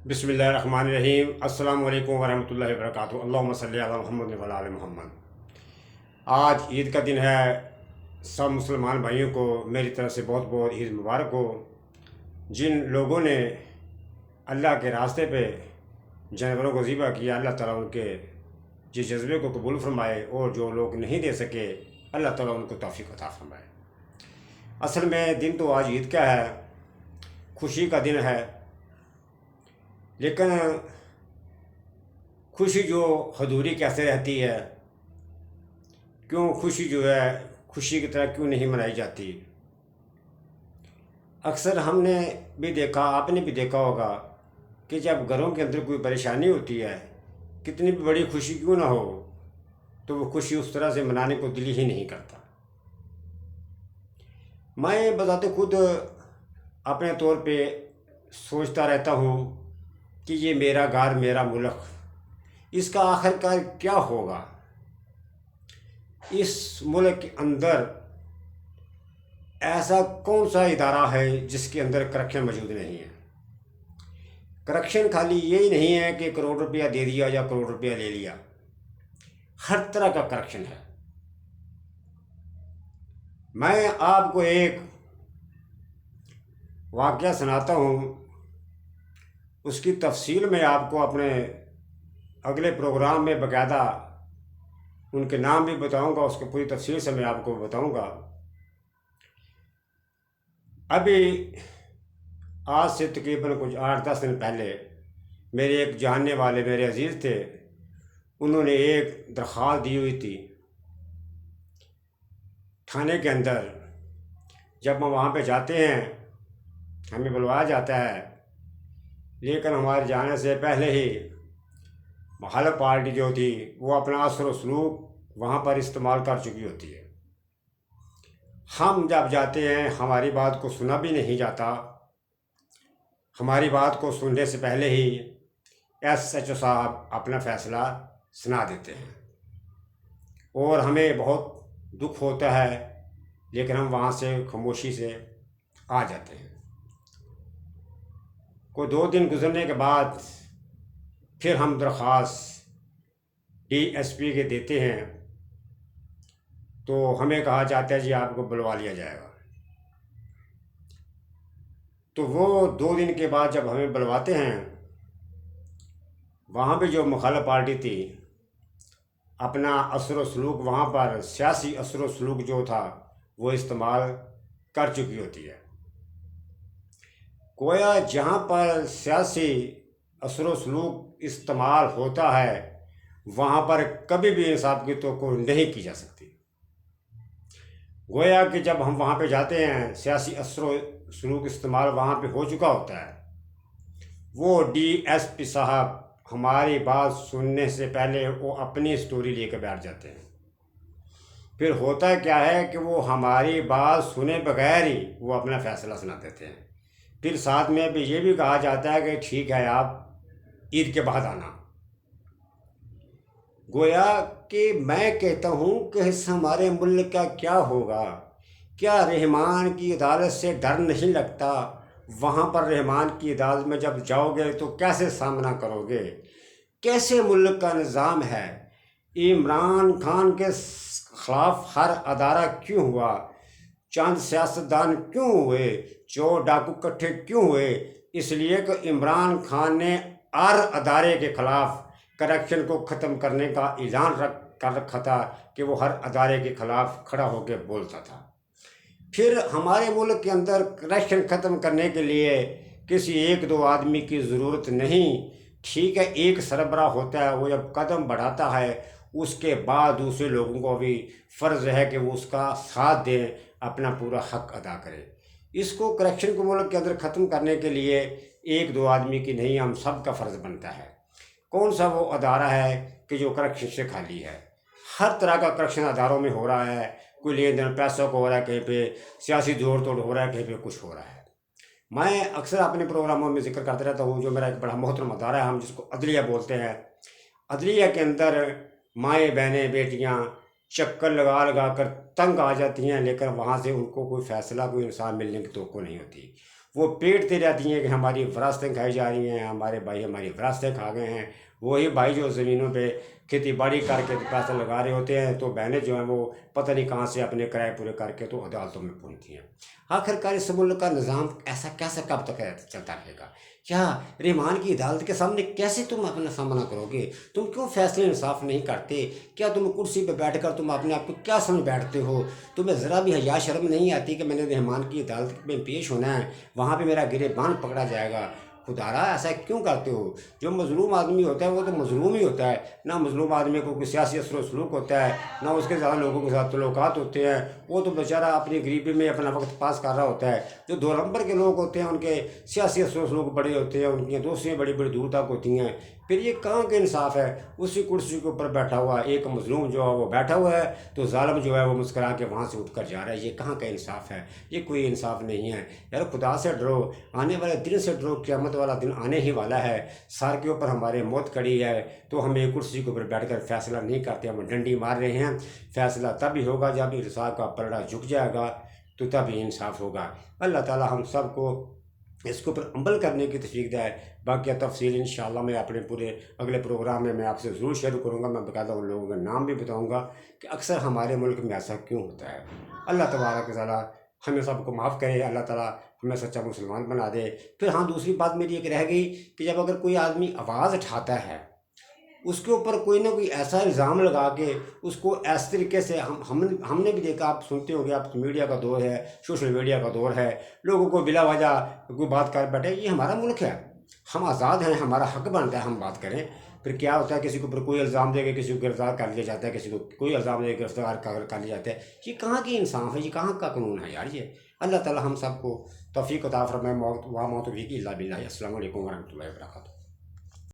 बिस्मिल्लाहिर्रहमानिर्रहीम। अस्सलाम वालेकुम वरहमतुल्लाहि वबरकातुहू। अल्लाहुम्मा सल्लि अला मुहम्मद व अला आलि मुहम्मद। आज ईद का दिन है। सब मुसलमान भाइयों को मेरी तरफ से बहुत बहुत ईद मुबारक हो। जिन लोगों ने अल्लाह के रास्ते पे जानवरों को ज़िबा किया, अल्लाह ताला उनके जिस जज्बे को कबूल फरमाए, और जो लोग नहीं दे सके अल्लाह ताला उनको तौफीक अता फरमाए। असल में दिन तो आज ईद का है, खुशी का दिन है, लेकिन खुशी जो हदूरी कैसे रहती है, क्यों खुशी जो है खुशी की तरह क्यों नहीं मनाई जाती। अक्सर हमने भी देखा, आपने भी देखा होगा कि जब घरों के अंदर कोई परेशानी होती है, कितनी भी बड़ी खुशी क्यों ना हो, तो वो खुशी उस तरह से मनाने को दिल ही नहीं करता। मैं बजाते खुद अपने तौर पे सोचता रहता हूँ कि ये मेरा घर मेरा मुल्क, इसका आखिरकार क्या होगा। इस मुल्क के अंदर ऐसा कौन सा इदारा है जिसके अंदर करप्शन मौजूद नहीं है। करप्शन खाली यही नहीं है कि करोड़ रुपया दे दिया या करोड़ रुपया ले लिया, हर तरह का करप्शन है। मैं आपको एक वाक़या सुनाता हूँ, उसकी तफसील में आपको अपने अगले प्रोग्राम में बाकायदा उनके नाम भी बताऊंगा, उसको पूरी तफसील से मैं आपको बताऊंगा। अभी आज से तकरीबन कुछ 8-10 दिन पहले मेरे एक जानने वाले मेरे अजीज़ थे, उन्होंने एक दरख्वास्त दी हुई थी थाने के अंदर। जब हम वहाँ पे जाते हैं हमें बुलवाया जाता है, लेकिन हमारे जाने से पहले ही मुखालिफ पार्टी जो थी वो अपना असर व सलूक वहाँ पर इस्तेमाल कर चुकी होती है। हम जब जाते हैं हमारी बात को सुना भी नहीं जाता, हमारी बात को सुनने से पहले ही SHO साहब अपना फ़ैसला सुना देते हैं, और हमें बहुत दुख होता है, लेकिन हम वहाँ से खामोशी से आ जाते हैं। कोई 2 दिन गुजरने के बाद फिर हम दरख्वास्त DSP के देते हैं, तो हमें कहा जाता है जी आपको बुलवा लिया जाएगा। तो वो 2 दिन के बाद जब हमें बुलवाते हैं, वहाँ पे जो मुखालिफ पार्टी थी अपना असर व सलूक, वहाँ पर सियासी असर व सलूक जो था वो इस्तेमाल कर चुकी होती है। गोया जहाँ पर सियासी असर व सलूक इस्तेमाल होता है वहाँ पर कभी भी इंसाफ की तो नहीं की जा सकती। गोया कि जब हम वहाँ पे जाते हैं सियासी असर व सलूक इस्तेमाल वहाँ पे हो चुका होता है। वो DSP साहब हमारी बात सुनने से पहले वो अपनी स्टोरी लेकर बैठ जाते हैं। फिर होता क्या है कि वो हमारी बात सुने बगैर ही वो अपना फ़ैसला सुना देते हैं। फिर साथ में भी ये भी कहा जाता है कि ठीक है आप ईद के बाद आना। गोया कि मैं कहता हूँ कि इस हमारे मुल्क का क्या होगा। क्या रहमान की अदालत से डर नहीं लगता? वहाँ पर रहमान की अदालत में जब जाओगे तो कैसे सामना करोगे? कैसे मुल्क का निज़ाम है? इमरान खान के ख़िलाफ़ हर अदारा क्यों हुआ? चंद सियासतदान क्यों हुए? चोर डाकू इकट्ठे क्यों हुए? इसलिए कि इमरान खान ने हर अदारे के ख़िलाफ़ करप्शन को ख़त्म करने का ऐलान कर रखा था कि वो हर अदारे के ख़िलाफ़ खड़ा होकर बोलता था। फिर हमारे मुल्क के अंदर करप्शन ख़त्म करने के लिए किसी 1-2 आदमी की ज़रूरत नहीं। ठीक है, एक सरबराह होता है, वो जब कदम बढ़ाता है उसके बाद दूसरे लोगों को भी फ़र्ज़ है कि वो उसका साथ दें, अपना पूरा हक़ अदा करें। इसको करप्शन को मुल्क के अंदर ख़त्म करने के लिए 1-2 आदमी की नहीं, हम सब का फ़र्ज़ बनता है। कौन सा वो अदारा है कि जो करप्शन से खाली है? हर तरह का करप्शन अदारों में हो रहा है। कोई लेन देन पैसों को हो रहा है, कहीं पे सियासी जोड़ तोड़ हो रहा है, कहीं पे कुछ हो रहा है। मैं अक्सर अपने प्रोग्रामों में जिक्र करता रहता हूँ, जो मेरा एक बड़ा मोहतरम अदारा है, हम जिसको अदलिया बोलते हैं। अदलिया के अंदर माएँ बहनें बेटियाँ चक्कर लगा लगा कर तंग आ जाती हैं, लेकिन वहाँ से उनको कोई फ़ैसला कोई इंसाफ मिलने की तो नहीं होती। وہ پیٹتی رہتی ہیں کہ ہماری وراثتیں کھائی جا رہی ہیں، ہمارے بھائی ہماری وراثتیں کھا گئے ہیں۔ وہی بھائی جو زمینوں پہ کھیتی باڑی کر کے پیسے لگا رہے ہوتے ہیں، تو بہنیں جو ہیں وہ پتہ نہیں کہاں سے اپنے کرائے پورے کر کے تو عدالتوں میں پہنچتی ہیں۔ آخرکار اس ملک کا نظام ایسا کیسے کب تک چلتا رہے گا؟ کیا رحمان کی عدالت کے سامنے کیسے تم اپنا سامنا کرو گے؟ تم کیوں فیصلے انصاف نہیں کرتے؟ کیا تم کرسی پہ بیٹھ کر تم اپنے آپ کو کیا سمجھ بیٹھتے ہو؟ تمہیں ذرا بھی حیا شرم نہیں آتی کہ میں نے رحمان کی عدالت میں پیش ہونا ہے، وہاں پہ میرا گریبان پکڑا جائے گا؟ خدارا ایسا کیوں کرتے ہو؟ جو مظلوم آدمی ہوتا ہے وہ تو مظلوم ہی ہوتا ہے، نہ مظلوم آدمی کو کوئی سیاسی اثر و سلوک ہوتا ہے، نہ اس کے زیادہ لوگوں کے ساتھ تعلقات ہوتے ہیں، وہ تو بیچارہ اپنی غریبی میں اپنا وقت پاس کر رہا ہوتا ہے۔ جو دو نمبر کے لوگ ہوتے ہیں ان کے سیاسی اثر و سلوک بڑے ہوتے ہیں، ان کی دوستیاں بڑی بڑی دور تک ہوتی ہیں۔ پھر یہ کہاں کا انصاف ہے؟ اسی کرسی کے اوپر بیٹھا ہوا ایک مظلوم جو ہے وہ بیٹھا ہوا ہے، تو ظالم جو ہے وہ مسکرا کے وہاں سے اٹھ کر جا رہا ہے۔ یہ کہاں کا انصاف ہے؟ یہ کوئی انصاف نہیں ہے یار، خدا سے ڈرو، آنے والے دن سے ڈرو، قیامت والا دن آنے ہی والا ہے، سر کے اوپر ہمارے موت کڑی ہے، تو ہم ایک کرسی کے اوپر بیٹھ کر فیصلہ نہیں کرتے، ہم ڈنڈی مار رہے ہیں۔ فیصلہ تب ہی ہوگا جب انصاف کا پلڑا جھک جائے گا، تو تب ہی انصاف ہوگا۔ اللہ تعالی ہم سب کو اس کے اوپر عمل کرنے کی توفیق دے۔ باقی تفصیل انشاءاللہ میں اپنے پورے اگلے پروگرام میں آپ سے ضرور شیئر کروں گا۔ میں باقاعدہ ان لوگوں کے نام بھی بتاؤں گا کہ اکثر ہمارے ملک میں ایسا کیوں ہوتا ہے۔ اللہ تبارک و تعالی ہمیں سب کو معاف کرے، اللہ تعالیٰ ہمیں سچا مسلمان بنا دے۔ پھر ہاں دوسری بات میری ایک رہ گئی کہ جب اگر کوئی آدمی آواز اٹھاتا ہے، اس کے اوپر کوئی نہ کوئی ایسا الزام لگا کے اس کو اس طریقے سے ہم نے بھی دیکھا، آپ سنتے ہو گے، آپ میڈیا کا دور ہے، سوشل میڈیا کا دور ہے، لوگوں کو بلا وجہ کوئی بات کر بیٹھے۔ یہ ہمارا ملک ہے، ہم آزاد ہیں، ہمارا حق بنتا ہے ہم بات کریں۔ پھر کیا ہوتا ہے، کسی کے اوپر کوئی الزام دے کے کسی کو گرفتار کر لیا جاتا ہے، کسی کو کوئی الزام دے کے گرفتار کر لیا جاتا ہے۔ یہ کہاں کی انصاف ہے؟ یہ کہاں کا قانون ہے یار؟ یہ اللہ تعالی ہم سب کو توفیق عطا فرمائے۔ موت و موت بھی اللہ باللہ۔ السلام علیکم ورحمۃ اللہ وبرکاتہ۔